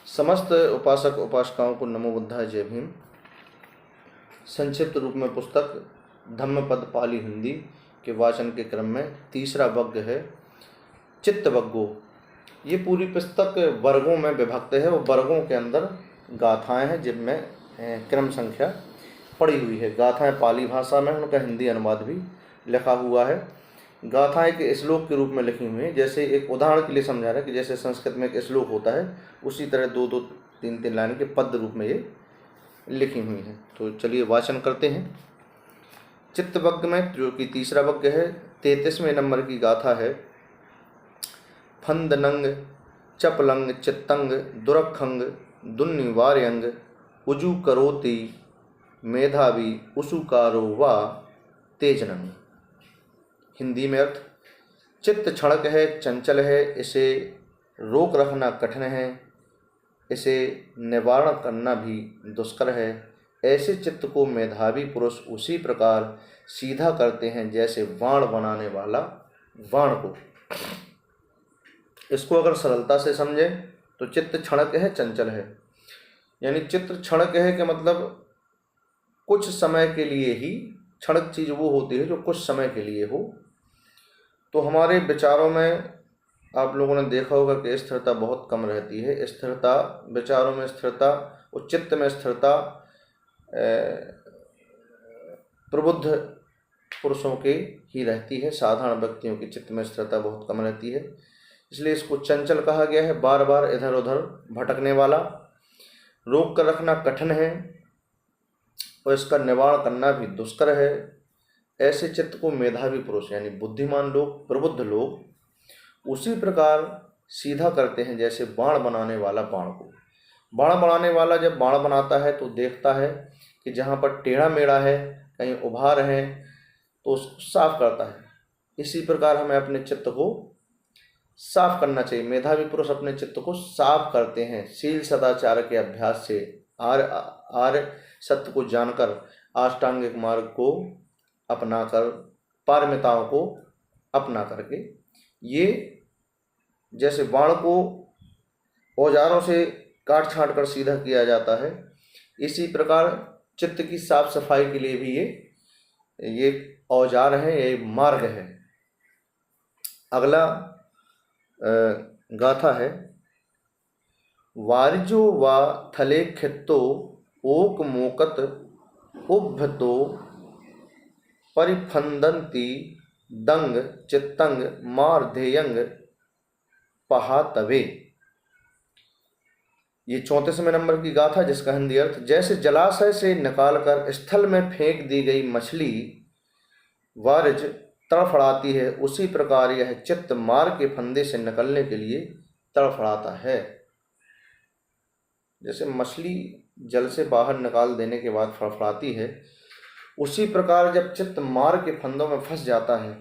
समस्त उपासक उपासिकाओं को नमो बुद्धाय जय भीम। संक्षिप्त रूप में पुस्तक धम्मपद पाली हिंदी के वाचन के क्रम में तीसरा वर्ग है चित्त वग्गो। ये पूरी पुस्तक वर्गों में विभक्त है और वर्गों के अंदर गाथाएं हैं जिनमें क्रम संख्या पड़ी हुई है। गाथाएं पाली भाषा में, उनका हिंदी अनुवाद भी लिखा हुआ है। गाथाएं के श्लोक के रूप में लिखी हुई हैं। जैसे एक उदाहरण के लिए समझा रहा है कि जैसे संस्कृत में एक श्लोक होता है, उसी तरह दो दो तीन तीन लाइन के पद रूप में ये लिखी हुई हैं। तो चलिए वाचन करते हैं। चित्त वग्ग में, जो कि तीसरा वग्ग है, 33वें नंबर की गाथा है। फंदनंग चपलंग चित्तंग दुरखंग दुन्निवार्यंग उजू करोति मेधावी उसुकारो वा तेजनंग। हिंदी में अर्थ: चित्त क्षणक है, चंचल है, इसे रोक रखना कठिन है, इसे निवारण करना भी दुष्कर है। ऐसे चित्त को मेधावी पुरुष उसी प्रकार सीधा करते हैं जैसे बाण बनाने वाला बाण को। इसको अगर सरलता से समझें तो चित्त क्षणक है, चंचल है। यानी चित्त क्षणक है कि मतलब कुछ समय के लिए ही, क्षणक चीज वो होती है जो कुछ समय के लिए हो। तो हमारे विचारों में आप लोगों ने देखा होगा कि स्थिरता बहुत कम रहती है। स्थिरता, विचारों में स्थिरता और चित्त में स्थिरता प्रबुद्ध पुरुषों के ही रहती है। साधारण व्यक्तियों की चित्त में स्थिरता बहुत कम रहती है, इसलिए इसको चंचल कहा गया है। बार बार इधर उधर भटकने वाला, रोक कर रखना कठिन है और इसका निवारण करना भी दुष्कर है। ऐसे चित्त को मेधावी पुरुष यानी बुद्धिमान लोग, प्रबुद्ध लोग उसी प्रकार सीधा करते हैं जैसे बाण बनाने वाला बाण को। बाण बनाने वाला जब बाण बनाता है तो देखता है कि जहाँ पर टेढ़ा मेढ़ा है, कहीं उभार है, तो उसको साफ करता है। इसी प्रकार हमें अपने चित्त को साफ करना चाहिए। मेधावी पुरुष अपने चित्त को साफ करते हैं शील सदाचार के अभ्यास से, आर्य सत्य को जानकर, अष्टांगिक मार्ग को अपनाकर, पारमिताओं को अपना करके। ये जैसे बाण को औजारों से काट छाट कर सीधा किया जाता है, इसी प्रकार चित्त की साफ सफाई के लिए भी ये औजार है, ये मार्ग है। अगला गाथा है। वारिजो वा थले खित्तो ओक मोकत उभ्भतो परिफंदंती दंग चित्तंग मारधेयंग पहातवे। ये 34वें नंबर की गाथा, जिसका हिंदी अर्थ: जैसे जलाशय से निकालकर स्थल में फेंक दी गई मछली वारिज तड़फड़ाती है, उसी प्रकार यह चित्त मार के फंदे से निकलने के लिए तड़फड़ाता है। जैसे मछली जल से बाहर निकाल देने के बाद फड़फड़ाती है, उसी प्रकार जब चित्त मार के फंदों में फंस जाता है।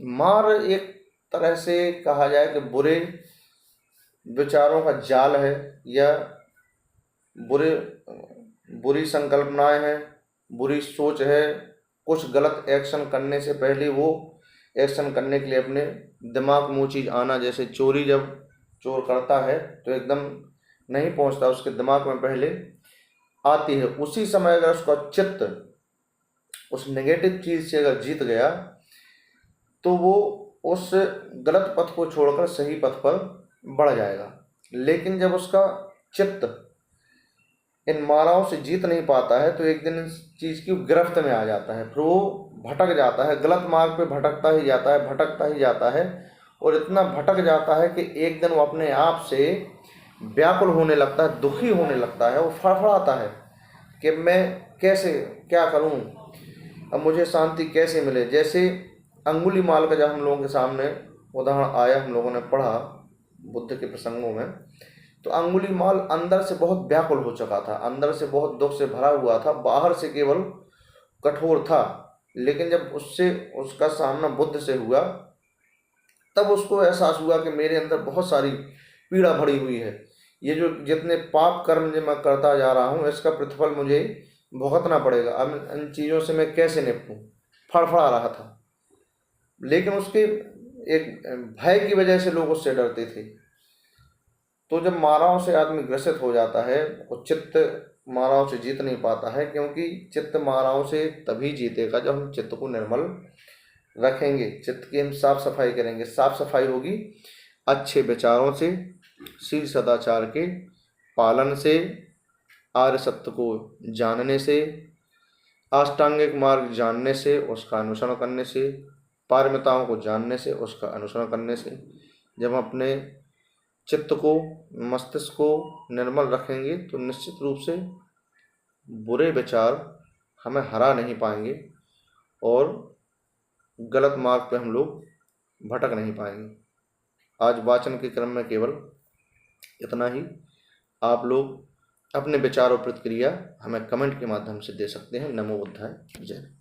मार एक तरह से कहा जाए कि बुरे विचारों का जाल है, या बुरी संकल्पनाएं हैं, बुरी सोच है। कुछ गलत एक्शन करने से पहले वो एक्शन करने के लिए अपने दिमाग में वो चीज़ आना, जैसे चोरी जब चोर करता है तो एकदम नहीं पहुंचता, उसके दिमाग में पहले आती है। उसी समय अगर उसका चित्त उस नेगेटिव चीज़ से अगर जीत गया तो वो उस गलत पथ को छोड़कर सही पथ पर बढ़ जाएगा। लेकिन जब उसका चित्त इन माराओं से जीत नहीं पाता है तो एक दिन इस चीज़ की गिरफ्त में आ जाता है, फिर वो भटक जाता है, गलत मार्ग पे भटकता ही जाता है और इतना भटक जाता है कि एक दिन वो अपने आप से व्याकुल होने लगता है, दुखी होने लगता है। वो फड़फड़ाता है कि मैं कैसे, क्या करूं, अब मुझे शांति कैसे मिले। जैसे अंगुलीमाल का जब हम लोगों के सामने उदाहरण आया, हम लोगों ने पढ़ा बुद्ध के प्रसंगों में, तो अंगुलीमाल अंदर से बहुत व्याकुल हो चुका था, अंदर से बहुत दुख से भरा हुआ था, बाहर से केवल कठोर था। लेकिन जब उसका सामना बुद्ध से हुआ, तब उसको एहसास हुआ कि मेरे अंदर बहुत सारी पीड़ा भरी हुई है। ये जो जितने पाप कर्म जो मैं करता जा रहा हूँ, इसका प्रतिफल मुझे भुगतना पड़ेगा। अब इन चीज़ों से मैं कैसे निपटूं, फड़फड़ा रहा था। लेकिन उसके एक भय की वजह से लोग उससे डरते थे। तो जब माराओं से आदमी ग्रसित हो जाता है और चित्त माराओं से जीत नहीं पाता है, क्योंकि चित्त माराओं से तभी जीतेगा जब हम चित्त को निर्मल रखेंगे, चित्त की हम साफ सफाई करेंगे। साफ सफाई होगी अच्छे विचारों से, शील सदाचार के पालन से, आर्य सत्य को जानने से, अष्टांगिक मार्ग जानने से, उसका अनुसरण करने से, पारमिताओं को जानने से, उसका अनुसरण करने से। जब हम अपने चित्त को, मस्तिष्क को निर्मल रखेंगे तो निश्चित रूप से बुरे विचार हमें हरा नहीं पाएंगे और गलत मार्ग पे हम लोग भटक नहीं पाएंगे। आज वाचन के क्रम में केवल इतना ही। आप लोग अपने विचार और प्रतिक्रिया हमें कमेंट के माध्यम से दे सकते हैं। नमो बुद्धाय। जय।